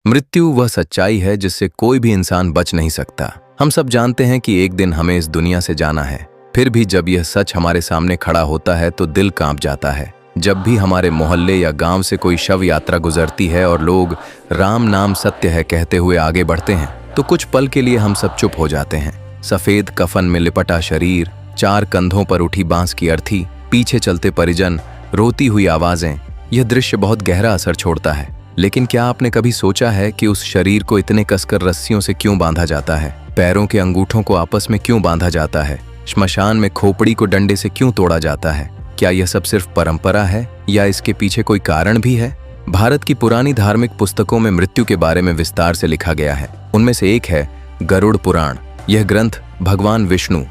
मृत्यु वह सच्चाई है जिससे कोई भी इंसान बच नहीं सकता। हम सब जानते हैं कि एक दिन हमें इस दुनिया से जाना है। फिर भी जब यह सच हमारे सामने खड़ा होता है तो दिल कांप जाता है। जब भी हमारे मोहल्ले या गांव से कोई शव यात्रा गुजरती है और लोग राम नाम सत्य है कहते हुए आगे बढ़ते हैं तो कुछ पल के लिए हम सब चुप हो जाते हैं। सफेद कफन में लिपटा शरीर, चार कंधों पर उठी बांस की अर्थी, पीछे चलते परिजन, रोती हुई आवाजें, यह दृश्य बहुत गहरा असर छोड़ता है। लेकिन क्या आपने कभी सोचा है कि उस शरीर को इतने कसकर रस्सियों से क्यों बांधा जाता है? पैरों के अंगूठों को आपस में क्यों बांधा जाता है? श्मशान में खोपड़ी को डंडे से क्यों तोड़ा जाता है? क्या यह सब सिर्फ परंपरा है या इसके पीछे कोई कारण भी है? भारत की पुरानी धार्मिक पुस्तकों में मृत्यु के बारे में विस्तार से लिखा गया है। उनमें से एक है गरुड़ पुराण। यह ग्रंथ भगवान विष्णु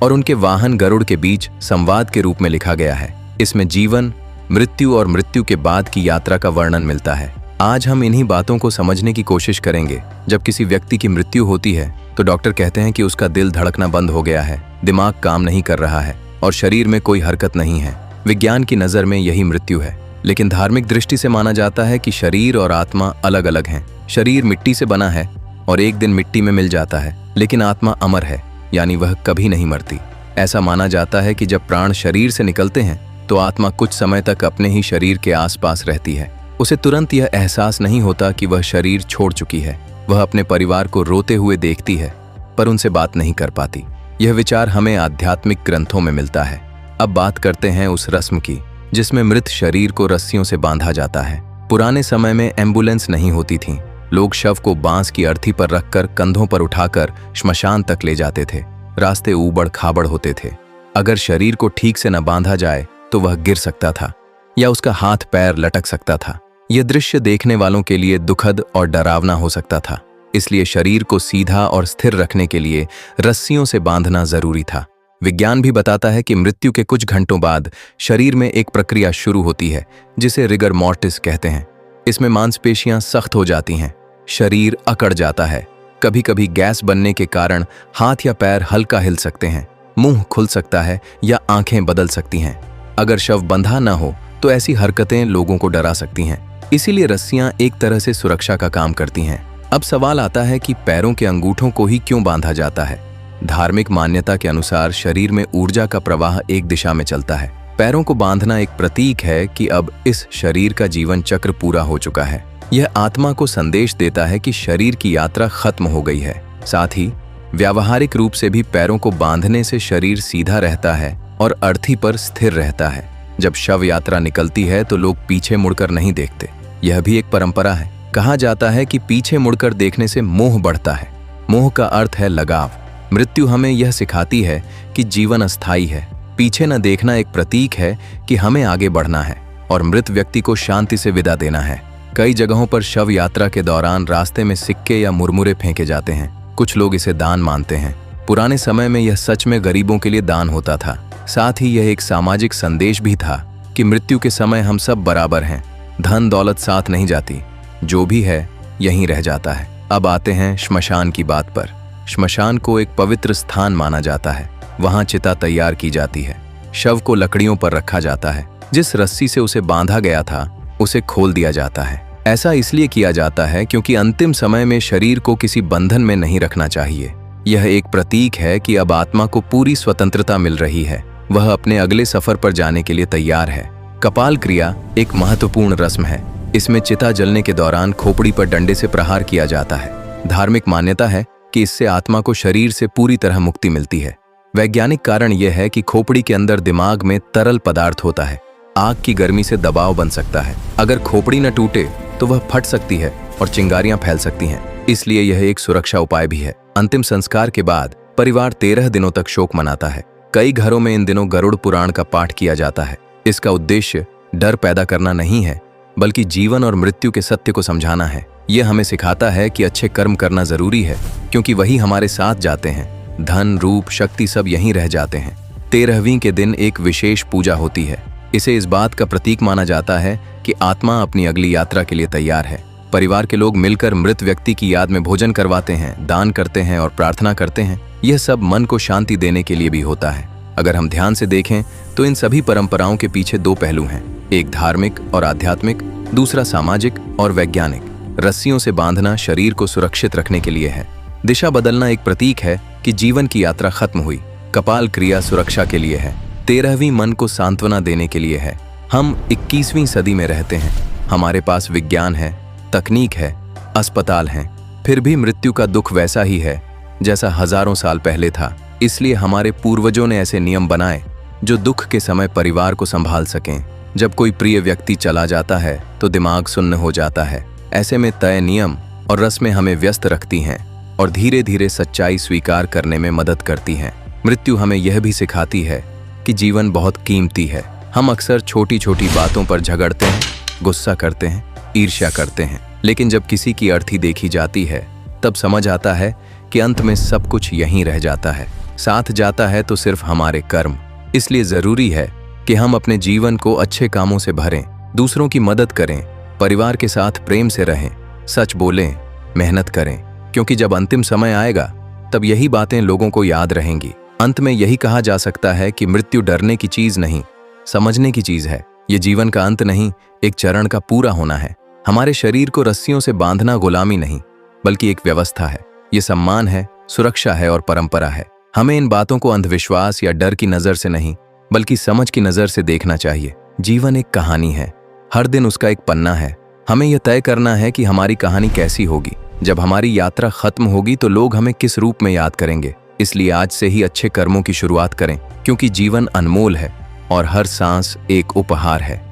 और उनके वाहन गरुड़ के बीच संवाद के रूप में लिखा गया है। इसमें जीवन, मृत्यु और मृत्यु के बाद की यात्रा का वर्णन मिलता है। आज हम इन्हीं बातों को समझने की कोशिश करेंगे। जब किसी व्यक्ति की मृत्यु होती है तो डॉक्टर कहते हैं कि उसका दिल धड़कना बंद हो गया है, दिमाग काम नहीं कर रहा है और शरीर में कोई हरकत नहीं है। विज्ञान की नज़र में यही मृत्यु है। लेकिन धार्मिक दृष्टि से माना जाता है कि शरीर और आत्मा अलग अलग हैं। शरीर मिट्टी से बना है और एक दिन मिट्टी में मिल जाता है, लेकिन आत्मा अमर है, यानी वह कभी नहीं मरती। ऐसा माना जाता है कि जब प्राण शरीर से निकलते हैं तो आत्मा कुछ समय तक अपने ही शरीर के आसपास रहती है। उसे तुरंत यह एहसास नहीं होता कि वह शरीर छोड़ चुकी है। वह अपने परिवार को रोते हुए देखती है पर उनसे बात नहीं कर पाती। यह विचार हमें आध्यात्मिक ग्रंथों में मिलता है। अब बात करते हैं उस रस्म की जिसमें मृत शरीर को रस्सियों से बांधा जाता है। पुराने समय में एम्बुलेंस नहीं होती थी। लोग शव को बांस की अर्थी पर रखकर कंधों पर उठाकर श्मशान तक ले जाते थे। रास्ते ऊबड़ खाबड़ होते थे। अगर शरीर को ठीक से न बांधा जाए तो वह गिर सकता था या उसका हाथ पैर लटक सकता था। यह दृश्य देखने वालों के लिए दुखद और डरावना हो सकता था। इसलिए शरीर को सीधा और स्थिर रखने के लिए रस्सियों से बांधना जरूरी था। विज्ञान भी बताता है कि मृत्यु के कुछ घंटों बाद शरीर में एक प्रक्रिया शुरू होती है जिसे रिगर मॉर्टिस कहते हैं। इसमें मांसपेशियां सख्त हो जाती हैं, शरीर अकड़ जाता है। कभी कभी गैस बनने के कारण हाथ या पैर हल्का हिल सकते हैं, मुंह खुल सकता है या आंखें बदल सकती हैं। अगर शव बंधा न हो तो ऐसी हरकतें लोगों को डरा सकती हैं। इसीलिए रस्सियां एक तरह से सुरक्षा का काम करती हैं। अब सवाल आता है कि पैरों के अंगूठों को ही क्यों बांधा जाता है? धार्मिक मान्यता के अनुसार शरीर में ऊर्जा का प्रवाह एक दिशा में चलता है। पैरों को बांधना एक प्रतीक है कि अब इस शरीर का जीवन चक्र पूरा हो चुका है। यह आत्मा को संदेश देता है कि शरीर की यात्रा खत्म हो गई है। साथ ही व्यावहारिक रूप से भी पैरों को बांधने से शरीर सीधा रहता है और अर्थी पर स्थिर रहता है। जब शव यात्रा निकलती है तो लोग पीछे मुड़कर नहीं देखते। यह भी एक परंपरा है। कहा जाता है कि पीछे मुड़कर देखने से मोह बढ़ता है। मोह का अर्थ है लगाव। मृत्यु हमें यह सिखाती है कि जीवन अस्थायी है। पीछे न देखना एक प्रतीक है कि हमें आगे बढ़ना है और मृत व्यक्ति को शांति से विदा देना है। कई जगहों पर शव यात्रा के दौरान रास्ते में सिक्के या मुरमुरे फेंके जाते हैं। कुछ लोग इसे दान मानते हैं। पुराने समय में यह सच में गरीबों के लिए दान होता था। साथ ही यह एक सामाजिक संदेश भी था कि मृत्यु के समय हम सब बराबर हैं। धन दौलत साथ नहीं जाती, जो भी है यहीं रह जाता है। अब आते हैं श्मशान की बात पर। श्मशान को एक पवित्र स्थान माना जाता है। वहां चिता तैयार की जाती है। शव को लकड़ियों पर रखा जाता है। जिस रस्सी से उसे बांधा गया था उसे खोल दिया जाता है। ऐसा इसलिए किया जाता है क्योंकि अंतिम समय में शरीर को किसी बंधन में नहीं रखना चाहिए। यह एक प्रतीक है कि अब आत्मा को पूरी स्वतंत्रता मिल रही है। वह अपने अगले सफर पर जाने के लिए तैयार है। कपाल क्रिया एक महत्वपूर्ण रस्म है। इसमें चिता जलने के दौरान खोपड़ी पर डंडे से प्रहार किया जाता है। धार्मिक मान्यता है कि इससे आत्मा को शरीर से पूरी तरह मुक्ति मिलती है। वैज्ञानिक कारण यह है कि खोपड़ी के अंदर दिमाग में तरल पदार्थ होता है। आग की गर्मी से दबाव बन सकता है। अगर खोपड़ी न टूटे तो वह फट सकती है और चिंगारियां फैल सकती हैं। इसलिए यह एक सुरक्षा उपाय भी है। अंतिम संस्कार के बाद परिवार 13 दिनों तक शोक मनाता है। कई घरों में इन दिनों गरुड़ पुराण का पाठ किया जाता है। इसका उद्देश्य डर पैदा करना नहीं है, बल्कि जीवन और मृत्यु के सत्य को समझाना है। यह हमें सिखाता है कि अच्छे कर्म करना जरूरी है, क्योंकि वही हमारे साथ जाते हैं। धन, रूप, शक्ति सब यहीं रह जाते हैं। 13वीं के दिन एक विशेष पूजा होती है। इसे इस बात का प्रतीक माना जाता है कि आत्मा अपनी अगली यात्रा के लिए तैयार है। परिवार के लोग मिलकर मृत व्यक्ति की याद में भोजन करवाते हैं, दान करते हैं और प्रार्थना करते हैं। यह सब मन को शांति देने के लिए भी होता है। अगर हम ध्यान से देखें तो इन सभी परंपराओं के पीछे दो पहलू हैं, एक धार्मिक और आध्यात्मिक, दूसरा सामाजिक और वैज्ञानिक। रस्सियों से बांधना शरीर को सुरक्षित रखने के लिए है। दिशा बदलना एक प्रतीक है कि जीवन की यात्रा खत्म हुई। कपाल क्रिया सुरक्षा के लिए है। 13वीं मन को सांत्वना देने के लिए है। हम 21वीं सदी में रहते हैं। हमारे पास विज्ञान है, तकनीक है, अस्पताल हैं, फिर भी मृत्यु का दुख वैसा ही है जैसा हजारों साल पहले था। इसलिए हमारे पूर्वजों ने ऐसे नियम बनाए जो दुख के समय परिवार को संभाल सकें। जब कोई प्रिय व्यक्ति चला जाता है तो दिमाग सुन्न हो जाता है। ऐसे में तय नियम और रस्में हमें व्यस्त रखती हैं और धीरे धीरे सच्चाई स्वीकार करने में मदद करती हैं। मृत्यु हमें यह भी सिखाती है कि जीवन बहुत कीमती है। हम अक्सर छोटी छोटी बातों पर झगड़ते हैं, गुस्सा करते हैं, ईर्ष्या करते हैं, लेकिन जब किसी की अर्थी देखी जाती है तब समझ आता है कि अंत में सब कुछ यहीं रह जाता है। साथ जाता है तो सिर्फ हमारे कर्म। इसलिए जरूरी है कि हम अपने जीवन को अच्छे कामों से भरें, दूसरों की मदद करें, परिवार के साथ प्रेम से रहें, सच बोलें, मेहनत करें, क्योंकि जब अंतिम समय आएगा तब यही बातें लोगों को याद रहेंगी। अंत में यही कहा जा सकता है कि मृत्यु डरने की चीज नहीं, समझने की चीज है। ये जीवन का अंत नहीं, एक चरण का पूरा होना है। हमारे शरीर को रस्सियों से बांधना गुलामी नहीं, बल्कि एक व्यवस्था है। ये सम्मान है, सुरक्षा है और परंपरा है। हमें इन बातों को अंधविश्वास या डर की नजर से नहीं, बल्कि समझ की नजर से देखना चाहिए। जीवन एक कहानी है, हर दिन उसका एक पन्ना है। हमें यह तय करना है कि हमारी कहानी कैसी होगी। जब हमारी यात्रा खत्म होगी तो लोग हमें किस रूप में याद करेंगे। इसलिए आज से ही अच्छे कर्मों की शुरुआत करें, क्योंकि जीवन अनमोल है और हर सांस एक उपहार है।